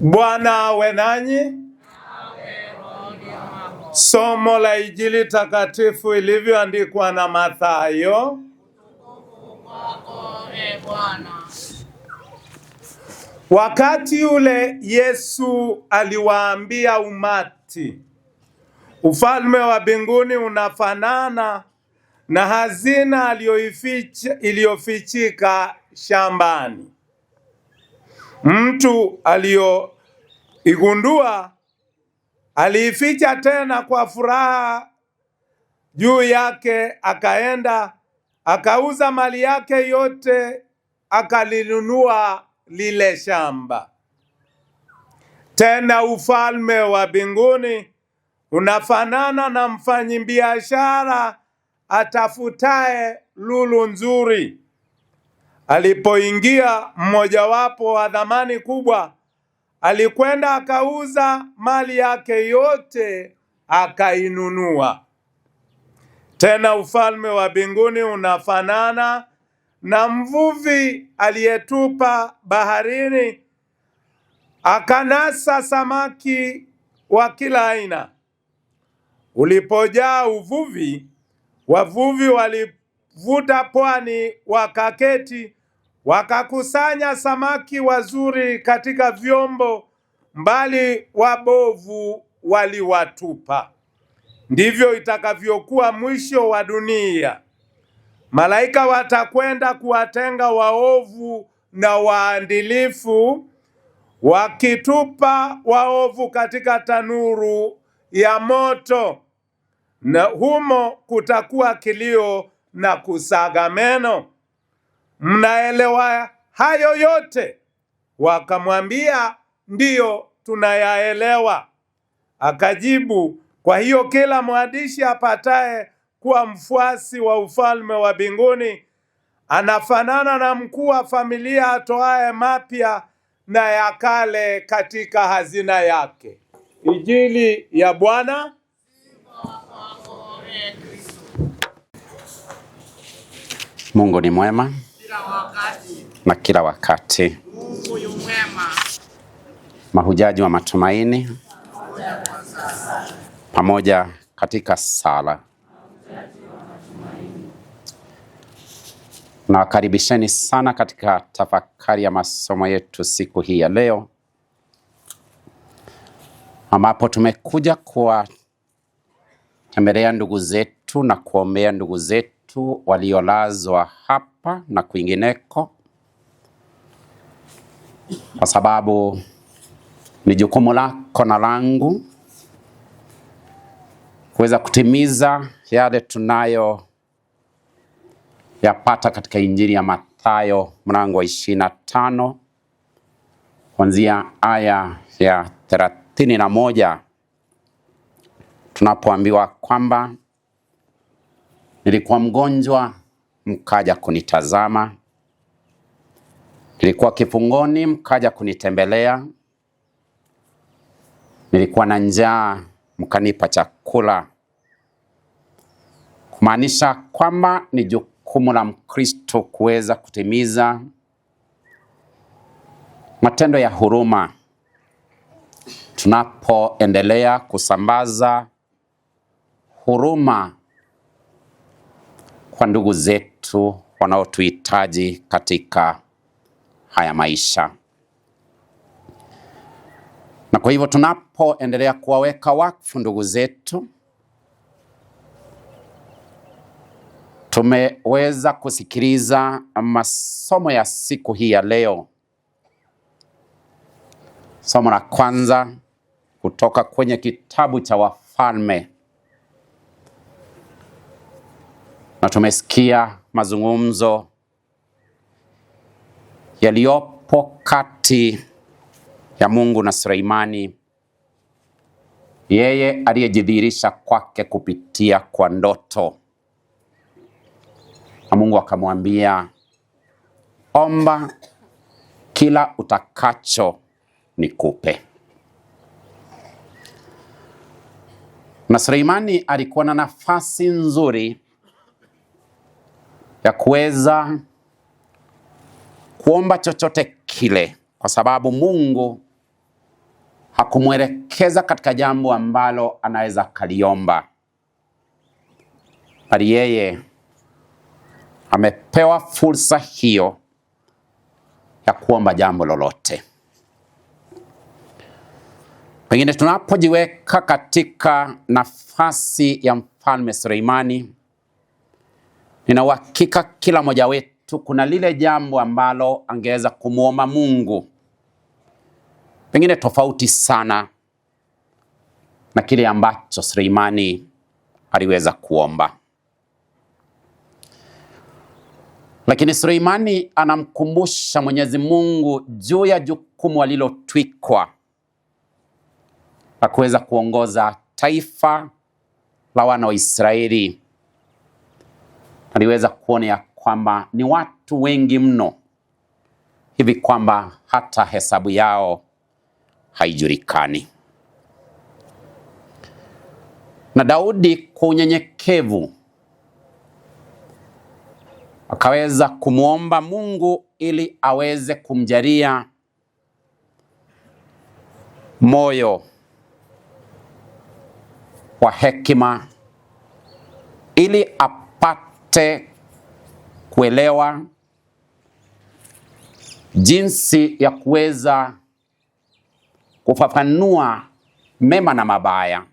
Bwana awe nanyi. Somo la Injili takatifu ilivyoandikwa na Mathayo. Wakati ule Yesu aliwaambia umati, ufalme wa mbinguni unafanana na hazina iliyofichika shambani. Mtu aliyoigundua aliificha tena kwa furaha juu yake, akaenda akauza mali yake yote akalinunua lile shamba. Tena ufalme wa mbinguni unafanana na mfanyabiashara atafutaye lulu nzuri. Alipoingia mmojawapo wa thamani kubwa, alikwenda akauza mali yake yote akainunua. Tena ufalme wa mbinguni unafanana na mvuvi aliyetupa baharini akanasa samaki wa kila aina. Ulipojaa uvuvi, wavuvi walivuta pwani, wakaketi wakakusanya samaki wazuri katika vyombo, mbali wabovu waliwatupa. Ndivyo itakavyokuwa mwisho wa dunia. Malaika watakwenda kuwatenga waovu na waadilifu, wakitupa waovu katika tanuru ya moto, na humo kutakuwa kilio na kusaga meno. Mnaelewa hayo yote? Wakamwambia, ndiyo, tunayaelewa. Akajibu, kwa hiyo kila mwandishi apataye kuwa mfuasi wa ufalme wa mbinguni anafanana na mkuu wa familia atoaye mapya na ya kale katika hazina yake. Injili ya Bwana. Mungu ni mwema na kila wakati. Mungu yu mwema. Mahujaji wa matumaini pamoja katika sala. Nawakaribisheni sana katika tafakari ya masomo yetu siku hii ya leo, ambapo tumekuja kuwatembelea ndugu zetu na kuombea ndugu zetu waliolazwa hapa na kwingineko, kwa sababu ni jukumu lako na langu kuweza kutimiza yale tunayo yapata katika Injili ya Mathayo mlango wa 25 kuanzia aya ya 31, tunapoambiwa kwamba nilikuwa mgonjwa mkaja kunitazama, nilikuwa kifungoni mkaja kunitembelea, nilikuwa na njaa mkanipa chakula. Kumaanisha kwamba ni jukumu la Mkristo kuweza kutimiza matendo ya huruma tunapoendelea kusambaza huruma kwa ndugu zetu wanaotuhitaji katika haya maisha. Na kwa hivyo tunapoendelea kuwaweka wakfu ndugu zetu, tumeweza kusikiliza masomo ya siku hii ya leo. Somo la kwanza kutoka kwenye kitabu cha Wafalme, na tumesikia mazungumzo yaliyopo kati ya Mungu na Suleimani, yeye aliyejidhihirisha kwake kupitia kwa ndoto. Na Mungu akamwambia, omba kila utakacho nikupe. Na Suleimani alikuwa na nafasi nzuri ya kuweza kuomba chochote kile, kwa sababu Mungu hakumwelekeza katika jambo ambalo anaweza kaliomba, bali yeye amepewa fursa hiyo ya kuomba jambo lolote. Pengine tunapojiweka katika nafasi ya Mfalme Suleimani, nina uhakika kila mmoja wetu kuna lile jambo ambalo angeweza kumuomba Mungu, pengine tofauti sana na kile ambacho Suleimani aliweza kuomba. Lakini Suleimani anamkumbusha Mwenyezi Mungu juu ya jukumu alilotwikwa la kuweza kuongoza taifa la wana wa Israeli. Aliweza kuona ya kwamba ni watu wengi mno hivi kwamba hata hesabu yao haijulikani. Na Daudi kwa unyenyekevu akaweza kumuomba Mungu ili aweze kumjalia moyo wa hekima, ili apate kuelewa jinsi ya kuweza kufafanua mema na mabaya,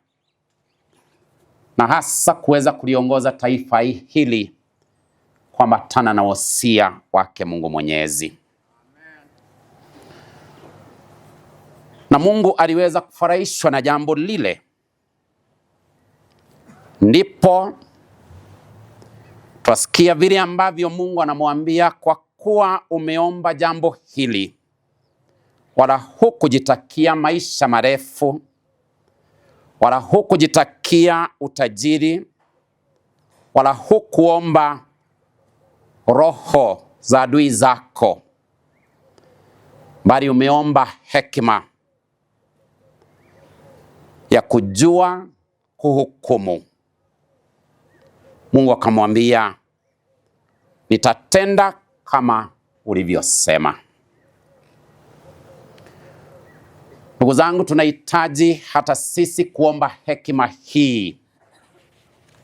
na hasa kuweza kuliongoza taifa hili kuambatana na wosia wake Mungu Mwenyezi. Na Mungu aliweza kufurahishwa na jambo lile. Ndipo twasikia vile ambavyo Mungu anamwambia, kwa kuwa umeomba jambo hili, wala hukujitakia maisha marefu, wala hukujitakia utajiri, wala hukuomba roho za adui zako, bali umeomba hekima ya kujua kuhukumu. Mungu akamwambia, nitatenda kama ulivyosema. Ndugu zangu, tunahitaji hata sisi kuomba hekima hii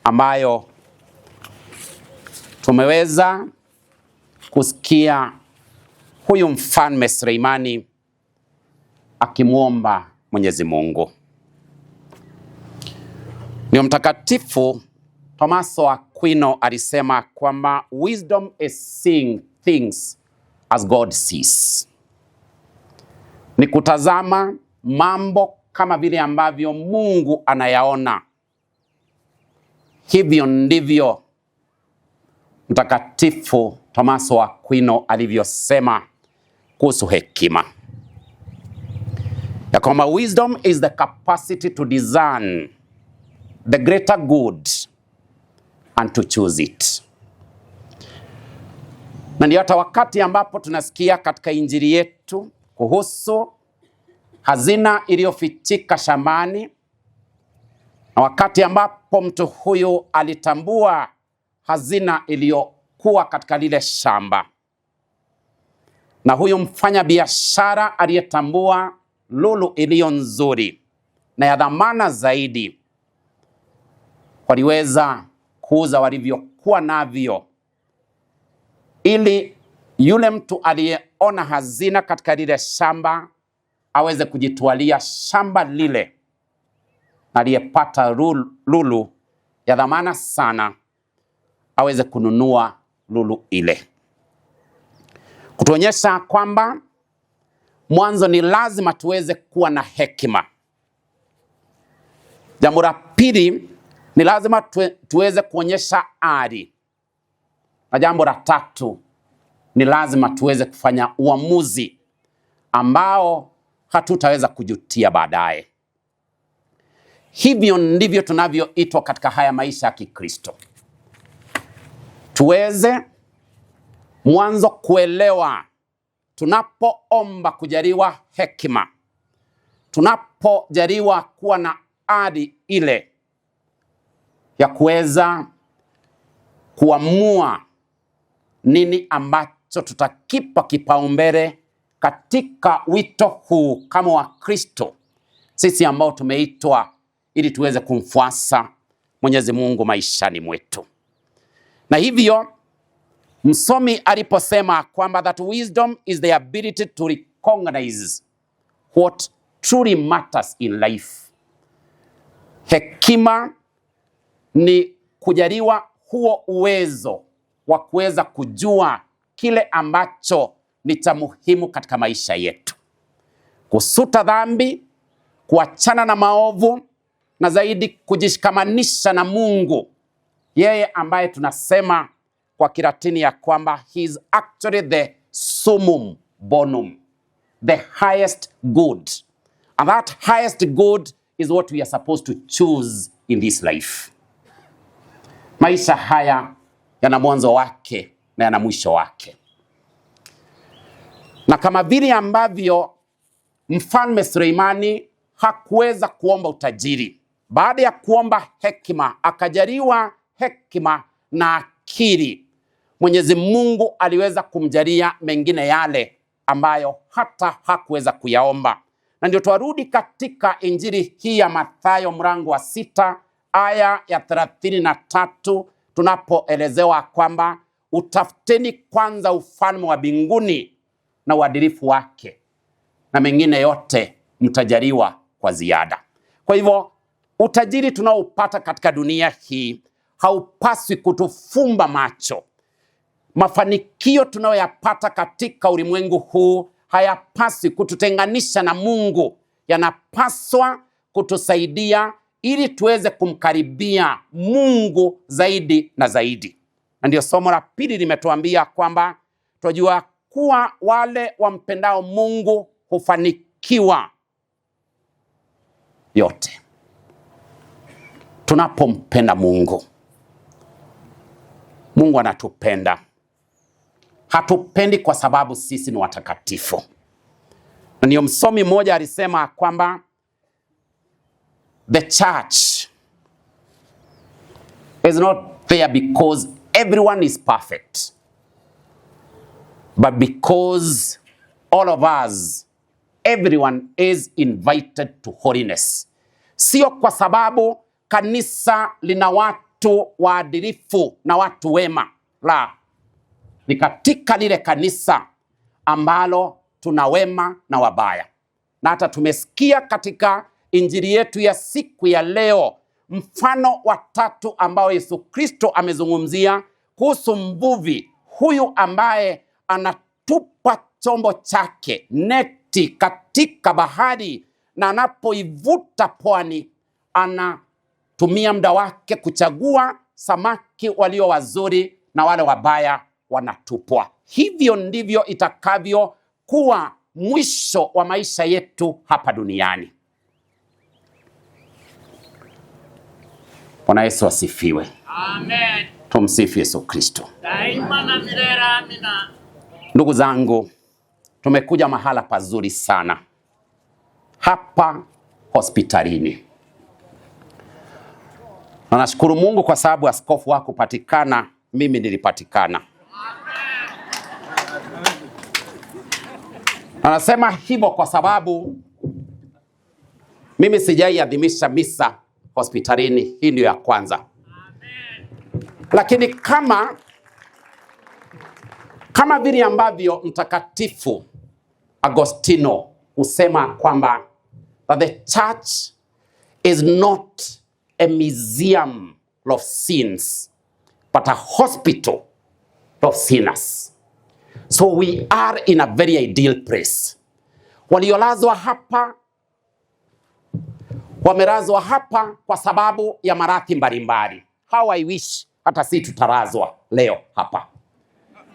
ambayo tumeweza kusikia huyu Mfalme Suleimani akimuomba Mwenyezi Mungu. Ni Mtakatifu Tomaso Aquino alisema kwamba wisdom is seeing things as God sees. Ni kutazama mambo kama vile ambavyo Mungu anayaona. Hivyo ndivyo Mtakatifu Tomaso Aquino alivyosema kuhusu hekima, ya kwamba wisdom is the capacity to discern the greater good and to choose it. Na ndio hata wakati ambapo tunasikia katika Injili yetu kuhusu hazina iliyofichika shambani, na wakati ambapo mtu huyu alitambua hazina iliyokuwa katika lile shamba, na huyu mfanya biashara aliyetambua lulu iliyo nzuri na ya dhamana zaidi, waliweza kuuza walivyokuwa navyo, ili yule mtu aliyeona hazina katika lile shamba aweze kujitwalia shamba lile, na aliyepata lulu ya dhamana sana aweze kununua lulu ile. Kutuonyesha kwamba mwanzo ni lazima tuweze kuwa na hekima. Jambo la pili, ni lazima tuweze kuonyesha ari. Na jambo la tatu, ni lazima tuweze kufanya uamuzi ambao hatutaweza kujutia baadaye. Hivyo ndivyo tunavyoitwa katika haya maisha ya Kikristo. Tuweze mwanzo kuelewa, tunapoomba kujaliwa hekima, tunapojaliwa kuwa na ari ile ya kuweza kuamua nini ambacho tutakipa kipaumbele katika wito huu kama Wakristo, sisi ambao tumeitwa ili tuweze kumfuasa Mwenyezi Mungu maishani mwetu. Na hivyo msomi aliposema kwamba that wisdom is the ability to recognize what truly matters in life. Hekima ni kujaliwa huo uwezo wa kuweza kujua kile ambacho ni cha muhimu katika maisha yetu, kusuta dhambi, kuachana na maovu, na zaidi kujishikamanisha na Mungu, yeye ambaye tunasema kwa Kilatini ya kwamba he is actually the summum bonum, the highest good, and that highest good is what we are supposed to choose in this life. Maisha haya yana mwanzo wake na yana mwisho wake, na kama vile ambavyo Mfalme Suleimani hakuweza kuomba utajiri, baada ya kuomba hekima akajaliwa hekima na akili, Mwenyezi Mungu aliweza kumjalia mengine yale ambayo hata hakuweza kuyaomba. Na ndio tuarudi katika Injili hii ya Mathayo mlango wa 6 aya ya 33, tunapoelezewa kwamba utafuteni kwanza ufalme wa mbinguni na uadilifu wake, na mengine yote mtajaliwa kwa ziada. Kwa hivyo utajiri tunaoupata katika dunia hii haupaswi kutufumba macho. Mafanikio tunayoyapata katika ulimwengu huu hayapaswi kututenganisha na Mungu, yanapaswa kutusaidia ili tuweze kumkaribia Mungu zaidi na zaidi. Na ndio somo la pili limetuambia kwamba tunajua kuwa wale wampendao Mungu hufanikiwa yote. Tunapompenda Mungu, Mungu anatupenda. Hatupendi kwa sababu sisi ni watakatifu. Na ndio msomi mmoja alisema kwamba the church is not there because everyone is perfect, but because all of us, everyone is invited to holiness. Sio kwa sababu kanisa lina watu waadilifu na watu wema, la, ni katika lile kanisa ambalo tuna wema na wabaya. Na hata tumesikia katika injili yetu ya siku ya leo mfano wa tatu ambao Yesu Kristo amezungumzia kuhusu mvuvi huyu ambaye anatupa chombo chake, neti, katika bahari, na anapoivuta pwani anatumia muda wake kuchagua samaki walio wazuri na wale wabaya wanatupwa. Hivyo ndivyo itakavyo kuwa mwisho wa maisha yetu hapa duniani. Bwana Yesu asifiwe. Amen. Tumsifu Yesu Kristo. Daima na milele. Amina. Ndugu zangu, tumekuja mahala pazuri sana hapa hospitalini. Na nashukuru Mungu kwa sababu askofu wako patikana, mimi nilipatikana. Anasema hivyo kwa sababu mimi sijaiadhimisha misa hospitalini, hii ndio ya kwanza. Amen. Lakini kama vile ambavyo Mtakatifu Agostino husema kwamba that the church is not a museum of sins but a hospital of sinners. So we are in a very ideal place. Waliolazwa hapa wamelazwa hapa kwa sababu ya maradhi mbalimbali. How I wish hata sisi tutalazwa leo hapa,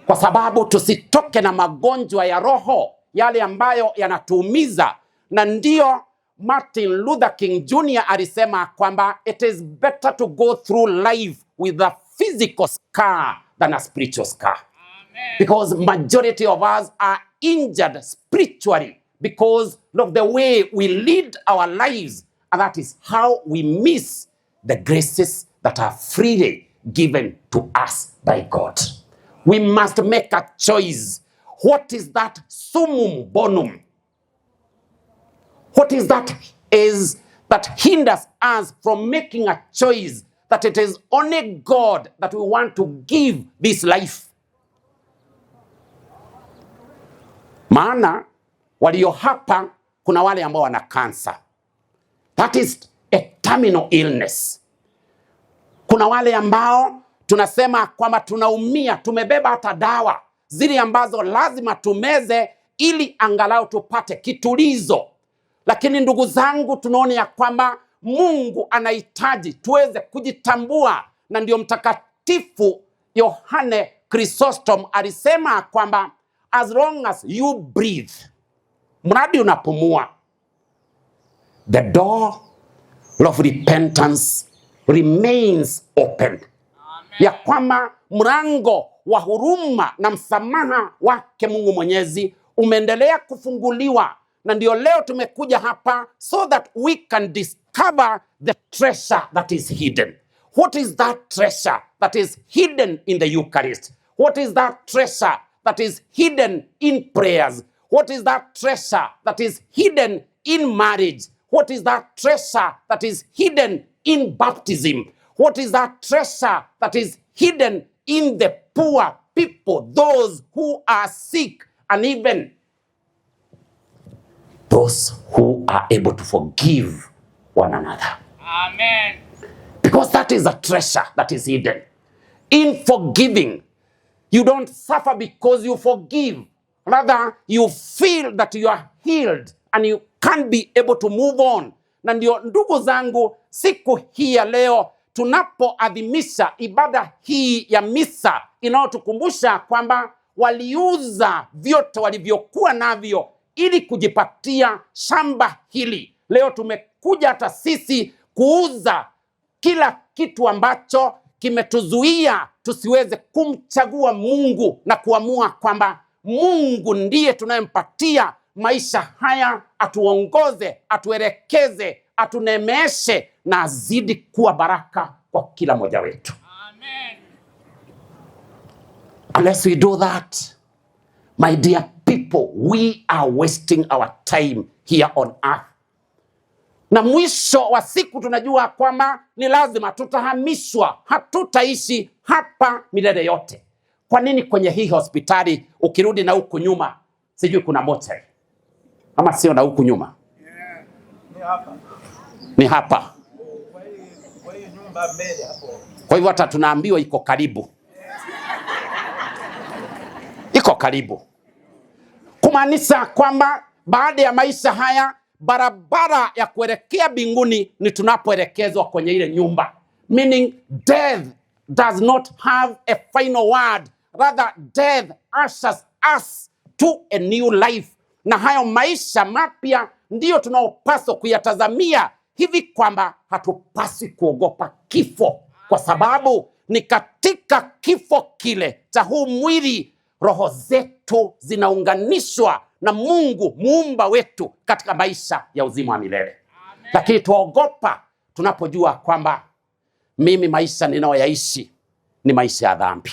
kwa sababu tusitoke na magonjwa ya roho yale ambayo yanatuumiza. Na ndio Martin Luther King Jr. alisema kwamba it is better to go through life with a physical scar than a spiritual scar. Amen. Because majority of us are injured spiritually because of the way we lead our lives, and that is how we miss the graces that are freely given to us by God. We must make a choice. What is that summum bonum? What is that is that hinders us from making a choice that it is only God that we want to give this life. Maana walio hapa kuna wale ambao wana cancer. That is a terminal illness. Kuna wale ambao tunasema kwamba tunaumia, tumebeba hata dawa zile ambazo lazima tumeze ili angalau tupate kitulizo. Lakini ndugu zangu, tunaona ya kwamba Mungu anahitaji tuweze kujitambua, na ndio Mtakatifu Yohane Chrysostom alisema kwamba as long as you breathe, mradi unapumua, the door of repentance remains open. Amen. Ya kwamba mlango wa huruma na msamaha wake Mungu Mwenyezi umeendelea kufunguliwa, na ndio leo tumekuja hapa so that we can discover the treasure that is hidden. What is that treasure that is hidden in the Eucharist? What is that treasure that is hidden in prayers? What is that treasure that is hidden in marriage? What is that treasure that is hidden in baptism? What is that treasure that is hidden in the poor people, those who are sick, and even those who are able to forgive one another? Amen. Because that is a treasure that is hidden. In forgiving, you don't suffer because you forgive. Rather, you feel that you are healed and you can't be able to move on. Na ndio ndugu zangu, siku hii ya leo tunapoadhimisha ibada hii ya misa inayotukumbusha kwamba waliuza vyote walivyokuwa navyo ili kujipatia shamba hili. Leo tumekuja hata sisi kuuza kila kitu ambacho kimetuzuia tusiweze kumchagua Mungu na kuamua kwamba Mungu ndiye tunayempatia maisha haya, atuongoze, atuelekeze, atunemeshe na azidi kuwa baraka kwa kila mmoja wetu. Amen. Unless we do that, my dear people, we are wasting our time here on earth. Na mwisho wa siku tunajua kwamba ni lazima tutahamishwa, hatutaishi hapa milele yote. Kwa nini kwenye hii hospitali ukirudi na huku nyuma sijui kuna mochari? Ama sio na huku nyuma? Yeah. Ni hapa. Ni hapa. Kwa hii nyumba mbele hapo. Kwa hivyo hata tunaambiwa iko karibu. Iko karibu. Kumaanisha kwamba baada ya maisha haya barabara ya kuelekea mbinguni ni tunapoelekezwa kwenye ile nyumba. Meaning death does not have a final word. Rather, death ushers us to a new life. Na hayo maisha mapya ndiyo tunaopaswa kuyatazamia hivi kwamba hatupaswi kuogopa kifo, kwa sababu ni katika kifo kile cha huu mwili roho zetu zinaunganishwa na Mungu muumba wetu katika maisha ya uzima wa milele. Amen. Lakini tuogopa tunapojua kwamba mimi maisha ninayoyaishi ni maisha ya dhambi.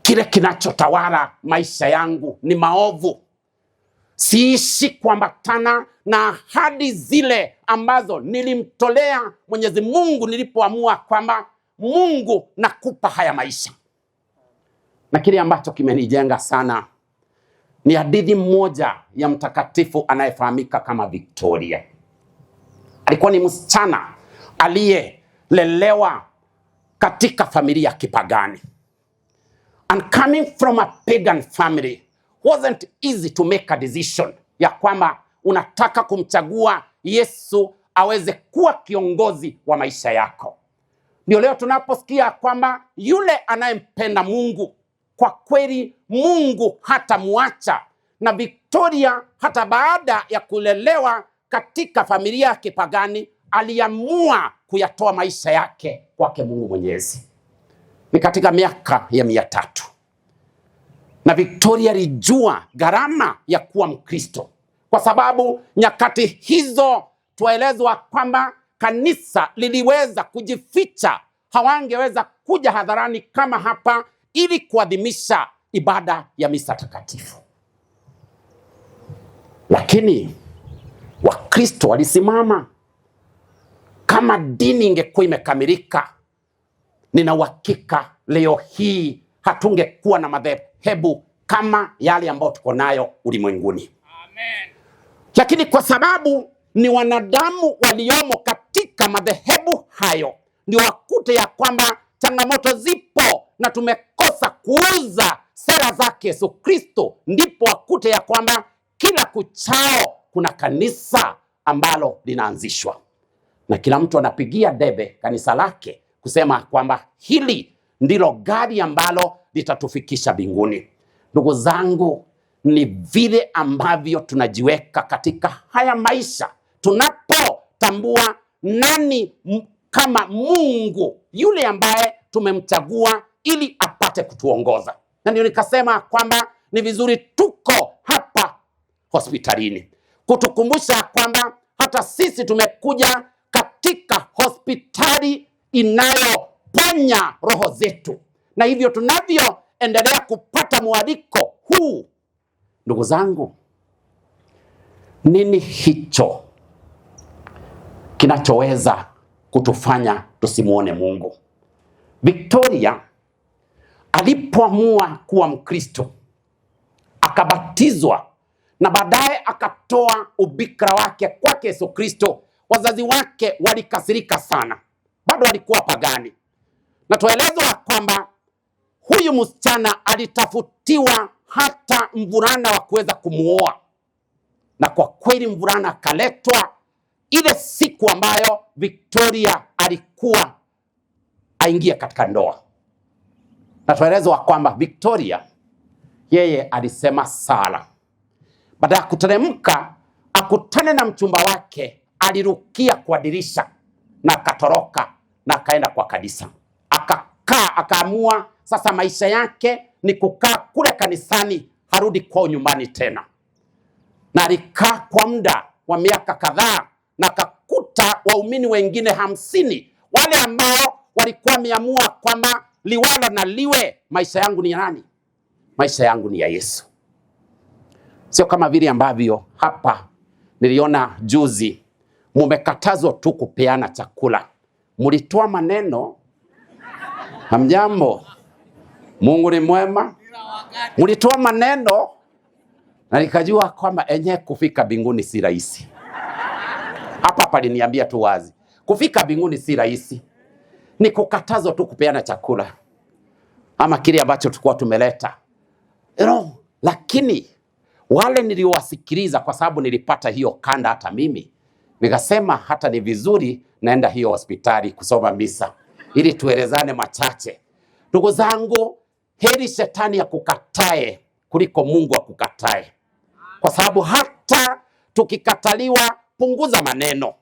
Kile kinachotawala maisha yangu ni maovu. Siishi kuambatana na ahadi zile ambazo nilimtolea Mwenyezi Mungu nilipoamua kwamba Mungu nakupa haya maisha. Na kile ambacho kimenijenga sana ni hadithi moja ya mtakatifu anayefahamika kama Victoria. Alikuwa ni msichana aliyelelewa katika familia ya kipagani. And coming from a pagan family, wasn't easy to make a decision ya kwamba unataka kumchagua Yesu aweze kuwa kiongozi wa maisha yako. Ndio leo tunaposikia kwamba yule anayempenda Mungu, kwa kweli Mungu hatamuacha. Na Victoria hata baada ya kulelewa katika familia ya kipagani aliamua kuyatoa maisha yake kwake Mungu Mwenyezi. Ni katika miaka ya 300. Na Victoria alijua gharama ya kuwa Mkristo, kwa sababu nyakati hizo tuelezwa kwamba kanisa liliweza kujificha, hawangeweza kuja hadharani kama hapa ili kuadhimisha ibada ya misa takatifu. Lakini Wakristo walisimama. Kama dini ingekuwa imekamilika, nina uhakika leo hii hatungekuwa na madhehebu kama yale ambayo tuko nayo ulimwenguni. Amen. Lakini kwa sababu ni wanadamu waliomo katika madhehebu hayo, ndio wakute ya kwamba changamoto zipo na tumekosa kuuza sera zake Yesu Kristo. Ndipo wakute ya kwamba kila kuchao kuna kanisa ambalo linaanzishwa na kila mtu anapigia debe kanisa lake kusema kwamba hili ndilo gari ambalo litatufikisha mbinguni. Ndugu zangu, ni vile ambavyo tunajiweka katika haya maisha, tunapotambua nani kama Mungu yule ambaye tumemchagua ili apate kutuongoza. Na ndio nikasema kwamba ni vizuri tuko hapa hospitalini kutukumbusha kwamba hata sisi tumekuja katika hospitali inayoponya roho zetu, na hivyo tunavyoendelea kupata mwaliko huu, ndugu zangu, nini hicho kinachoweza kutufanya tusimuone Mungu? Victoria alipoamua kuwa Mkristo, akabatizwa na baadaye akatoa ubikra wake kwake Yesu Kristo, wazazi wake walikasirika sana. Bado walikuwa pagani, na tuelezwa kwamba huyu msichana alitafutiwa hata mvulana wa kuweza kumuoa, na kwa kweli mvulana akaletwa ile siku ambayo Victoria alikuwa aingia katika ndoa. Na tuelezwa kwamba Victoria yeye alisema sala. Baada ya kuteremka akutane na mchumba wake, alirukia kwa dirisha na akatoroka na akaenda kwa kanisa. Akakaa, akaamua sasa maisha yake ni kukaa kule kanisani, harudi kwao nyumbani tena. Na alikaa kwa muda wa miaka kadhaa na akakuta waumini wengine 50 wale ambao walikuwa wameamua kwamba liwalo na liwe, maisha yangu ni ya nani? Maisha yangu ni ya Yesu. Sio kama vile ambavyo hapa niliona juzi, mumekatazwa tu kupeana chakula. Mulitoa maneno, hamjambo, Mungu ni mwema. Mulitoa maneno na nikajua kwamba enye kufika mbinguni si rahisi. Hapa paliniambia tu wazi, kufika mbinguni si rahisi. Ni kukatazwa tu kupeana chakula ama kile ambacho tulikuwa tumeleta. Lakini wale niliowasikiliza, kwa sababu nilipata hiyo kanda hata mimi, nikasema hata ni vizuri naenda hiyo hospitali kusoma misa ili tuelezane machache. Ndugu zangu, heri shetani ya kukatae kuliko Mungu akukatae. Kwa sababu hata tukikataliwa, punguza maneno.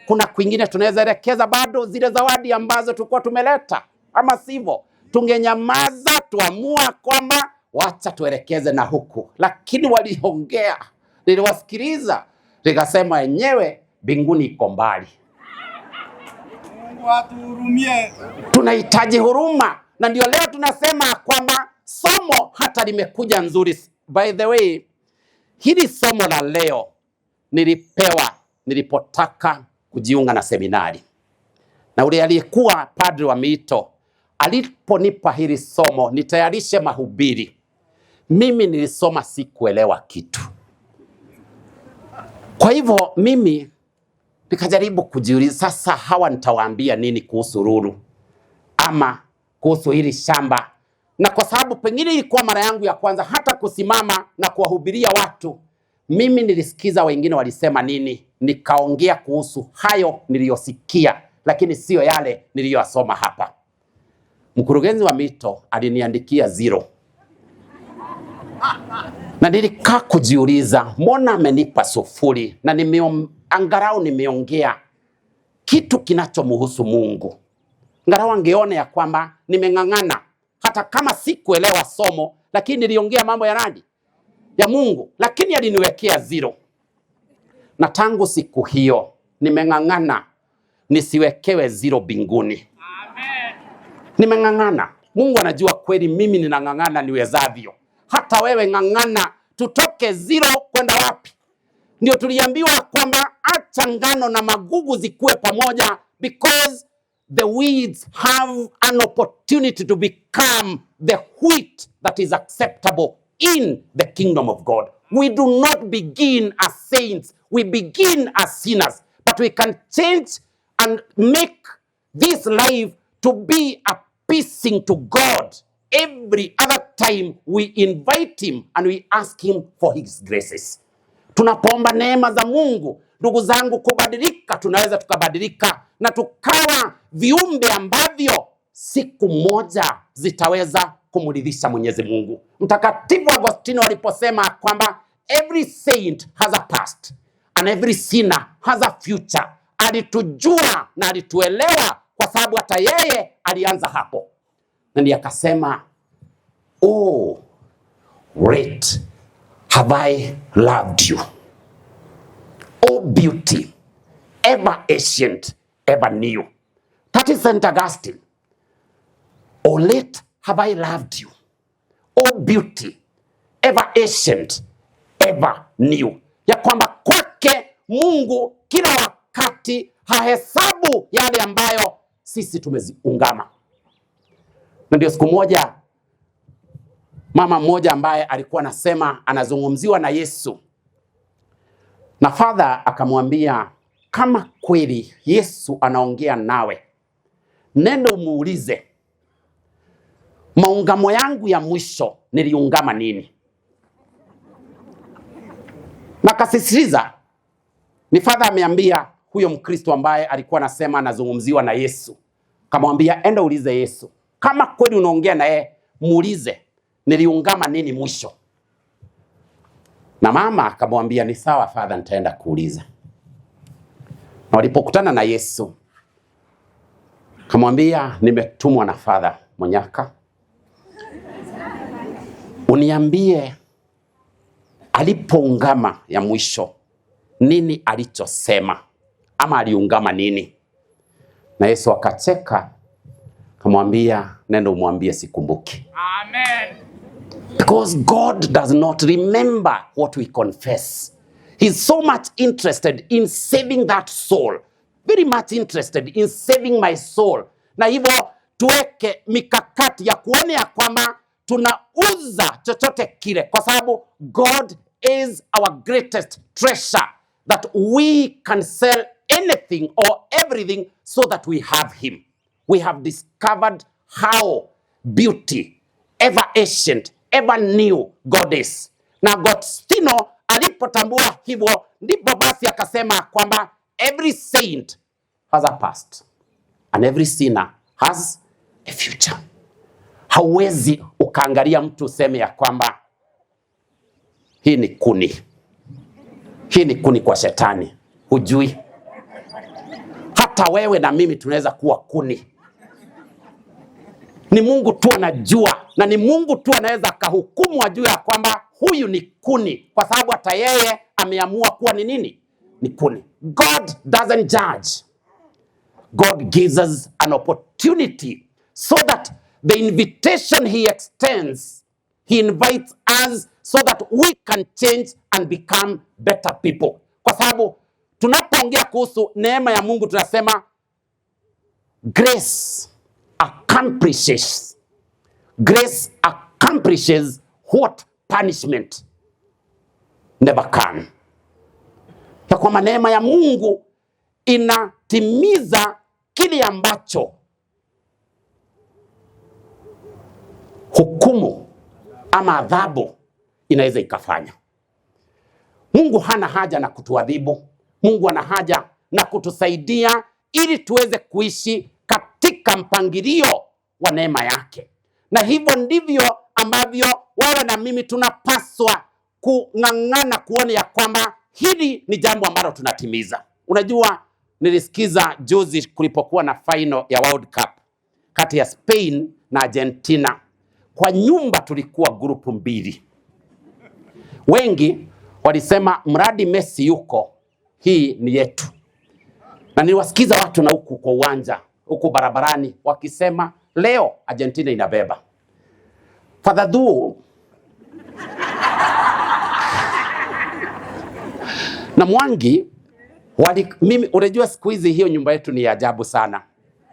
Kuna kwingine tunaweza elekeza bado zile zawadi ambazo tulikuwa tumeleta, ama sivyo tungenyamaza, tuamua kwamba wacha tuelekeze na huku. Lakini waliongea, niliwasikiliza, nikasema yenyewe mbinguni iko mbali. Mungu atuhurumie. Tunahitaji huruma, na ndio leo tunasema kwamba somo hata limekuja nzuri. By the way, hili somo la leo nilipewa nilipotaka kujiunga na seminari, na ule aliyekuwa padri wa miito aliponipa hili somo nitayarishe mahubiri, mimi nilisoma sikuelewa kitu. Kwa hivyo mimi nikajaribu kujiuliza, sasa hawa nitawaambia nini kuhusu Lulu ama kuhusu hili shamba? Na kwa sababu pengine ilikuwa mara yangu ya kwanza hata kusimama na kuwahubiria watu, mimi nilisikiza wengine walisema nini, nikaongea kuhusu hayo niliyosikia, lakini sio yale niliyosoma hapa. Mkurugenzi wa miito aliniandikia 0. Na nilikaa kujiuliza, mbona amenipa 0? Na angalau nimeongea kitu kinachomhusu Mungu. Angalau angeona ya kwamba nimeng'ang'ana, hata kama sikuelewa somo, lakini niliongea mambo ya nani? Ya Mungu. Lakini aliniwekea 0. Na tangu siku hiyo nimeng'ang'ana nisiwekewe 0 mbinguni. Amen. Nimeng'ang'ana. Mungu anajua kweli mimi ninang'ang'ana niwezavyo. Hata wewe ng'ang'ana, tutoke 0 kwenda wapi? ndio tuliambiwa kwamba acha ngano na magugu zikue pamoja, because the weeds have an opportunity to become the wheat that is acceptable in the kingdom of God. We do not begin as saints, we begin as sinners, but we can change and make this life to be appeasing to God every other time we invite him and we ask him for his graces. Tunapoomba neema za Mungu, ndugu zangu, kubadilika, tunaweza tukabadilika na tukawa viumbe ambavyo siku moja zitaweza kumridhisha Mwenyezi Mungu. Mtakatifu Agostino aliposema kwamba every saint has a past and every sinner has a future, alitujua na alituelewa kwa sababu hata yeye alianza hapo. Na ndiye akasema, oh, great have I loved you, oh beauty, ever ancient, ever new. That is St. Augustine. Oh, late have I loved you, oh beauty, ever ancient, ever new. Ya kwamba kwake Mungu kila wakati hahesabu yale ambayo sisi tumeziungama. Na ndio siku moja mama mmoja ambaye alikuwa anasema anazungumziwa na Yesu, na Father akamwambia, kama kweli Yesu anaongea nawe, nenda umuulize, maungamo yangu ya mwisho niliungama nini? Na kasisitiza, ni Father ameambia huyo Mkristo ambaye alikuwa anasema anazungumziwa na Yesu, akamwambia enda ulize Yesu, kama kweli unaongea na yeye, muulize niliungama nini mwisho. Na mama akamwambia ni sawa Father, nitaenda kuuliza. Na walipokutana na Yesu, akamwambia nimetumwa na Father Monyaka, uniambie alipoungama ya mwisho nini alichosema, ama aliungama nini? Na Yesu akacheka, akamwambia nenda umwambie sikumbuki. Amen. Because God does not remember what we confess. He's so much interested in saving that soul. Very much interested in saving my soul. Na hivyo tuweke mikakati ya kuona ya kwamba tunauza chochote kile, kwa sababu God is our greatest treasure, that we can sell anything or everything so that we have him. We have discovered how beauty, ever ancient, ever new God is. Na Agostino alipotambua hivyo, ndipo basi akasema kwamba every saint has a past and every sinner has a future. Hauwezi ukaangalia mtu useme ya kwamba hii ni kuni, hii ni kuni kwa shetani. Hujui hata wewe na mimi tunaweza kuwa kuni. Ni Mungu tu anajua, na ni Mungu tu anaweza akahukumu ajue ya kwamba huyu ni kuni, kwa sababu hata yeye ameamua kuwa ni nini? Ni kuni. God doesn't judge. God gives us an opportunity so that the invitation he extends, he invites us so that we can change and become better people. Kwa sababu tunapoongea kuhusu neema ya Mungu tunasema grace accomplishes. Grace accomplishes what punishment never can. Ya kwamba neema ya Mungu inatimiza kile ambacho hukumu ama adhabu inaweza ikafanya. Mungu hana haja na kutuadhibu. Mungu ana haja na kutusaidia ili tuweze kuishi katika mpangilio wa neema yake. Na hivyo ndivyo ambavyo wewe na mimi tunapaswa kung'ang'ana kuona ya kwamba hili ni jambo ambalo tunatimiza. Unajua, nilisikiza juzi kulipokuwa na final ya World Cup kati ya Spain na Argentina. Kwa nyumba tulikuwa grupu mbili. Wengi walisema mradi Messi yuko, hii ni yetu. Na niliwasikiza watu na huku kwa uwanja, huku barabarani wakisema leo Argentina inabeba. Na Mwangi mimi unajua siku hizi hiyo nyumba yetu ni ajabu sana.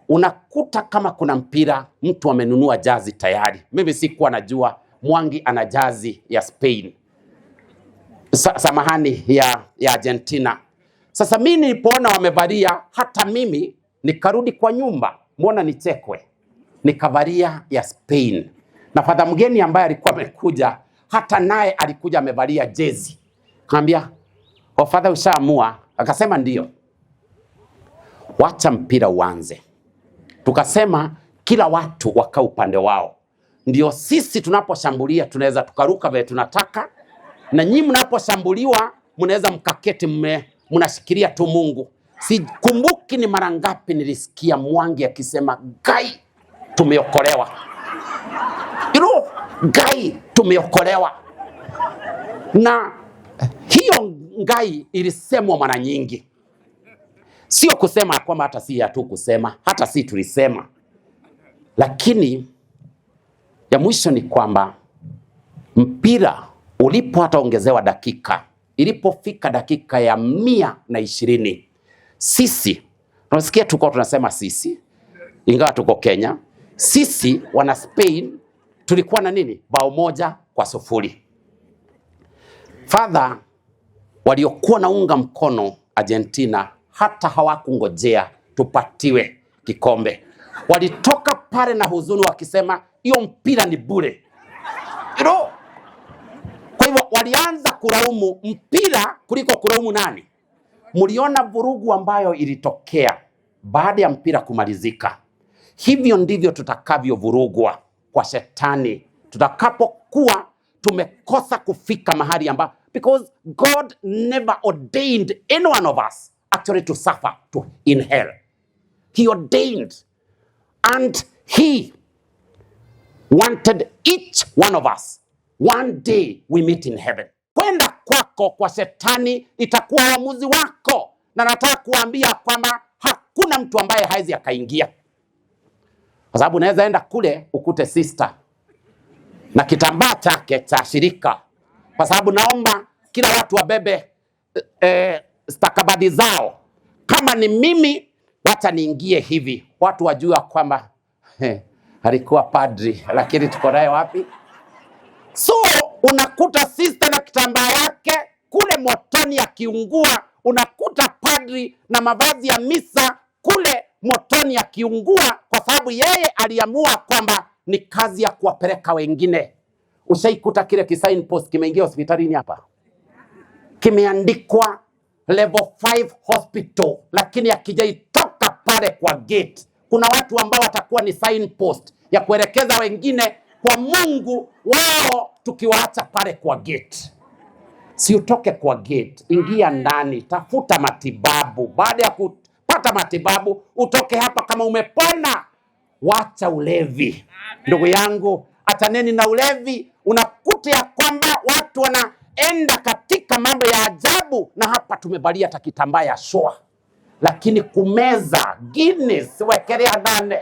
Unakuta kama kuna mpira mtu amenunua jazi tayari. Mimi sikuwa najua Mwangi ana jazi ya Spain. Samahani ya Argentina. Sasa mimi nilipoona wamevalia, hata mimi nikarudi kwa nyumba, mbona nichekwe, nikavalia ya Spain. Na fadha mgeni ambaye alikuwa amekuja, hata naye alikuja amevalia jezi. Kaambia, "O fadha, ushaamua?" Akasema ndio. Wacha mpira uanze. Tukasema kila watu waka upande wao. Ndio sisi tunaposhambulia tunaweza tukaruka vile tunataka, na nyinyi mnaposhambuliwa mnaweza mkaketi mnashikilia tu Mungu. Sikumbuki ni mara ngapi nilisikia Mwangi akisema, "Gai, tumeokolewa." Gai, tumeokolewa. Na hiyo ngai ilisemwa mara nyingi. Sio kusema kwamba hata si hatu kusema, hata si tulisema. Lakini ya mwisho ni kwamba mpira ulipo hata ongezewa dakika, ilipofika dakika ya 120, sisi, tunasikia tuko tunasema sisi, ingawa tuko Kenya, sisi wana Spain tulikuwa na nini? 1-0. Father waliokuwa na unga mkono Argentina hata hawakungojea tupatiwe kikombe. Walitoka pale na huzuni wakisema hiyo mpira ni bure. Kwa hivyo walianza kulaumu mpira kuliko kulaumu nani? Mliona vurugu ambayo ilitokea baada ya mpira kumalizika. Hivyo ndivyo tutakavyo vurugwa kwa shetani tutakapokuwa tumekosa kufika mahali ambapo, because God never ordained any one of us actually to suffer in hell. He ordained, and he wanted each one of us, one day we meet in heaven. Kwenda kwako kwa shetani itakuwa uamuzi wako, na nataka kuambia kwamba hakuna mtu ambaye haizi akaingia, kwa sababu unaweza enda kule ukute sister na kitambaa chake cha shirika, kwa sababu naomba kila watu wabebe stakabadhi zao. Kama ni mimi, wacha niingie hivi, watu wajua kwamba alikuwa padri, lakini tuko naye wapi? So unakuta sister na kitambaa yake kule motoni akiungua, unakuta padri na mavazi ya misa kule motoni akiungua, kwa sababu yeye aliamua kwamba ni kazi ya kuwapeleka wengine. Ushaikuta kile kisign post kimeingia hospitalini hapa, kimeandikwa level 5 hospital, lakini akijaitoka pale kwa gate, kuna watu ambao watakuwa ni sign post ya kuelekeza wengine kwa Mungu wao, tukiwaacha pale kwa gate. Si utoke kwa gate, ingia ndani, tafuta matibabu. Baada ya kupata matibabu, utoke hapa kama umepona. Wacha ulevi. Ndugu yangu, achaneni na ulevi. Unakuta ya kwamba watu wanaenda katika mambo ya ajabu, na hapa tumevalia hata kitambaa ya shoa, lakini kumeza Guinness wekelea ndani,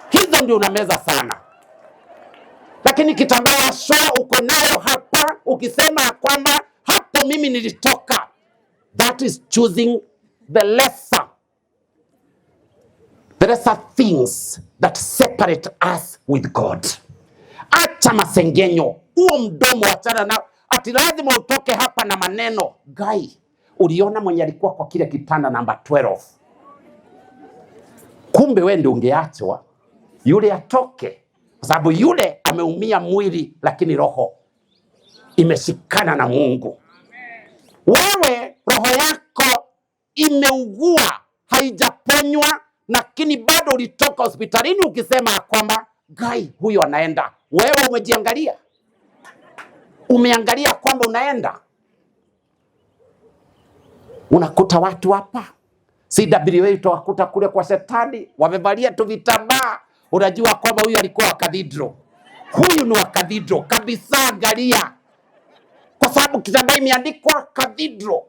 hizo ndio unameza sana. Lakini kitambaa ya shoa uko nayo hapa, ukisema kwamba hapo mimi nilitoka. That is choosing the lesser things that separate us with God. Acha masengenyo, huo mdomo achana na ati lazima utoke hapa na maneno. Gai, uliona mwenye alikuwa kwa kile kitanda namba 12, kumbe wewe ndio ungeachwa yule atoke, kwa sababu yule ameumia mwili, lakini roho imeshikana na Mungu. Wewe roho yako imeugua, haijaponywa, lakini bado ulitoka hospitalini ukisema kwamba Gai, huyo anaenda. Wewe umejiangalia? Umeangalia kwamba unaenda? Unakuta watu hapa CWA utawakuta kule kwa shetani wamevalia tu vitambaa. Unajua kwamba huyu alikuwa wa cathedral. Huyu ni wa cathedral kabisa, angalia. Kwa sababu kitambaa imeandikwa cathedral,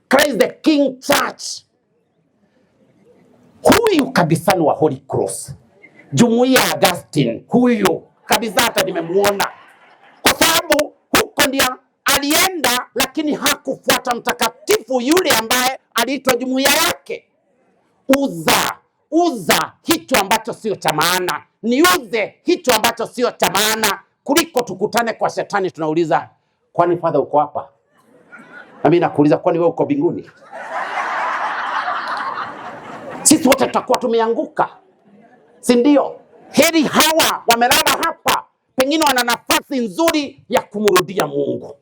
Christ the King Church. Huyu kabisa ni wa Holy Cross, Jumuiya ya Augustine. Huyu kabisa hata nimemuona, kwa sababu huko ndio alienda lakini hakufuata mtakatifu yule ambaye aliitwa jumuiya yake. Uza hicho ambacho sio cha maana, niuze hicho ambacho sio cha maana, kuliko tukutane kwa shetani tunauliza, kwani Father uko hapa? Na mimi nakuuliza, kwani wewe uko mbinguni? Sisi wote tutakuwa tumeanguka, si ndio? Heri hawa wamelala hapa, pengine wana nafasi nzuri ya kumrudia Mungu.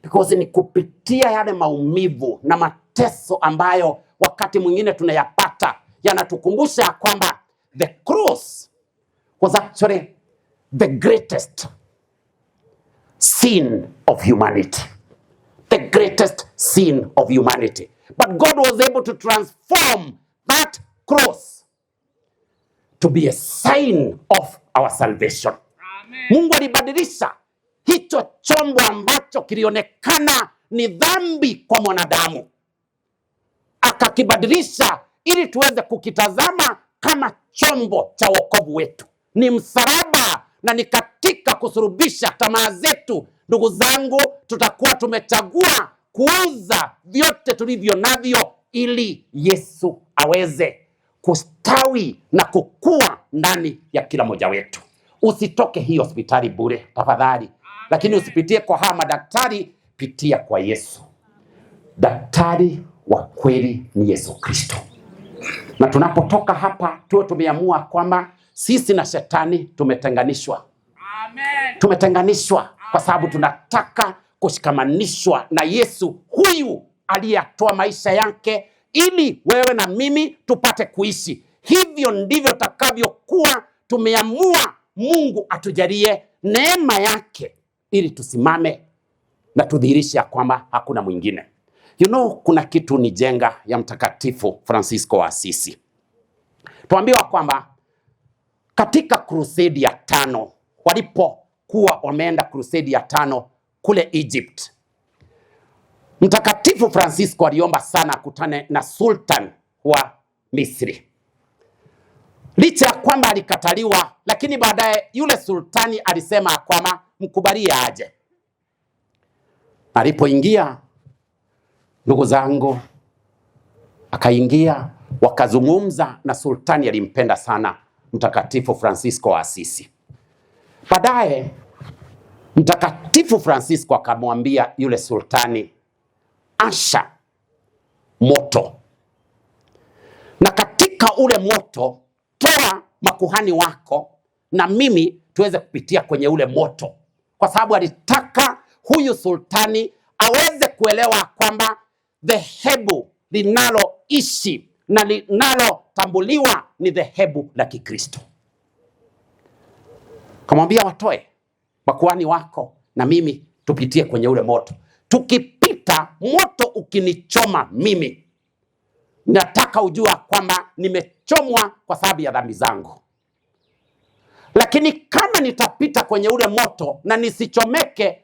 Because ni kupitia yale maumivu na mateso ambayo wakati mwingine tunayapata, yanatukumbusha kwamba the cross was actually the greatest sin of humanity. The greatest sin of humanity. But God was able to transform that cross to be a sign of our salvation. Amen. Mungu alibadilisha hicho chombo ambacho kilionekana ni dhambi kwa mwanadamu, akakibadilisha ili tuweze kukitazama kama chombo cha wokovu wetu. Ni msalaba na ni katika kusurubisha tamaa zetu, ndugu zangu, tutakuwa tumechagua kuuza vyote tulivyo navyo ili Yesu aweze kustawi na kukua ndani ya kila mmoja wetu. Usitoke hii hospitali bure tafadhali, lakini usipitie kwa hawa madaktari, pitia kwa Yesu. Daktari wa kweli ni Yesu Kristo. Na tunapotoka hapa tuwe tumeamua kwamba sisi na shetani tumetenganishwa. Amen. Tumetenganishwa kwa sababu tunataka kushikamanishwa na Yesu huyu aliyetoa maisha yake ili wewe na mimi tupate kuishi. Hivyo ndivyo takavyokuwa tumeamua Mungu atujalie neema yake ili tusimame na tudhihirishe kwamba hakuna mwingine. Kuna kitu ni jenga ya Mtakatifu Francisco wa Asisi. Tuambiwa kwamba katika crusade ya 5, walipokuwa wameenda crusade ya 5 kule Egypt, Mtakatifu Francisco aliomba sana akutane na sultan wa Misri. Licha ya kwamba alikataliwa, lakini baadaye yule sultani alisema kwamba mkubalie aje. Alipoingia, ndugu zangu, akaingia, wakazungumza na sultani alimpenda sana Mtakatifu Francisco wa Asisi. Baadaye Mtakatifu Francisco akamwambia yule sultani, asha moto, na katika ule moto toa makuhani wako na mimi tuweze kupitia kwenye ule moto, kwa sababu alitaka huyu sultani aweze kuelewa kwamba dhehebu linaloishi na linalotambuliwa ni dhehebu la Kikristo. Kamwambia watoe makuhani wako na mimi tupitie kwenye ule moto. Tukipita moto ukinichoma mimi, nataka ujua kwamba nimechomwa kwa sababu ya dhambi zangu. Lakini kama nitapita kwenye ule moto na nisichomeke,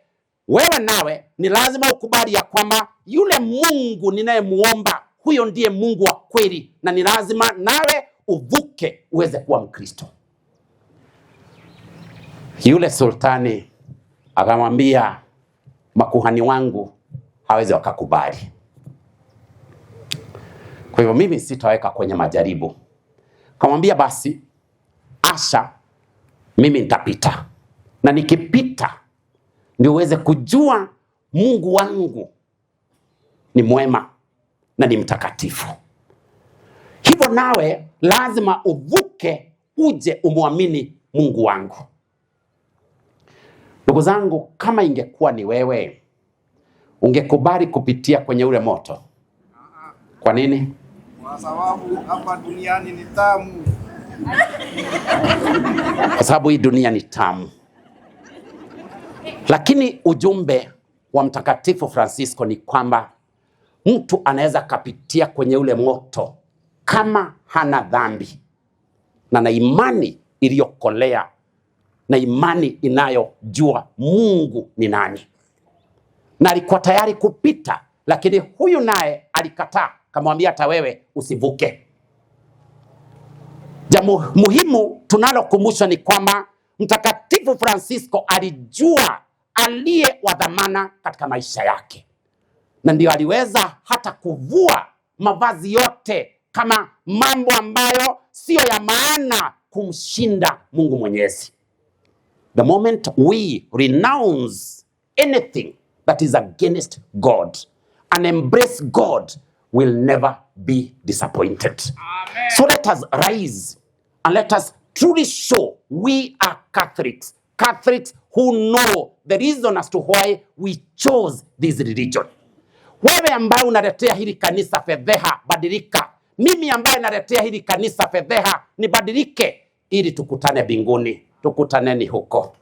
wewe nawe ni lazima ukubali ya kwamba yule Mungu ninayemuomba, huyo ndiye Mungu wa kweli, na ni lazima nawe uvuke uweze kuwa Mkristo. Yule sultani akamwambia, makuhani wangu hawezi wakakubali, kwa hivyo mimi sitaweka kwenye majaribu. Kamwambia basi, asha, mimi nitapita, na nikipita ndio uweze kujua Mungu wangu ni mwema na ni mtakatifu. Hivyo nawe lazima uvuke uje umwamini Mungu wangu. Ndugu zangu, kama ingekuwa ni wewe, ungekubali kupitia kwenye ule moto? Kwa nini? Kwa sababu hapa duniani ni tamu. Kwa sababu hii dunia ni tamu. Lakini ujumbe wa Mtakatifu Francisco ni kwamba mtu anaweza kapitia kwenye ule moto kama hana dhambi na imani iliyokolea na imani inayojua Mungu ni nani, na alikuwa tayari kupita, lakini huyu naye alikataa, kamwambia hata wewe usivuke. Jambo muhimu tunalokumbushwa ni kwamba Mtakatifu Francisco alijua aliye wa dhamana katika maisha yake, na ndio aliweza hata kuvua mavazi yote kama mambo ambayo siyo ya maana kumshinda Mungu Mwenyezi. The moment we renounce anything that is against God and embrace God, will never be disappointed. Amen. So let us rise and let us truly show we are Catholics. Catholics who know the reason as to why we chose this religion. Wewe ambaye unaletea hili kanisa fedheha, badilika. Mimi ambaye naletea hili kanisa fedheha, nibadilike ili tukutane mbinguni. Tukutaneni huko.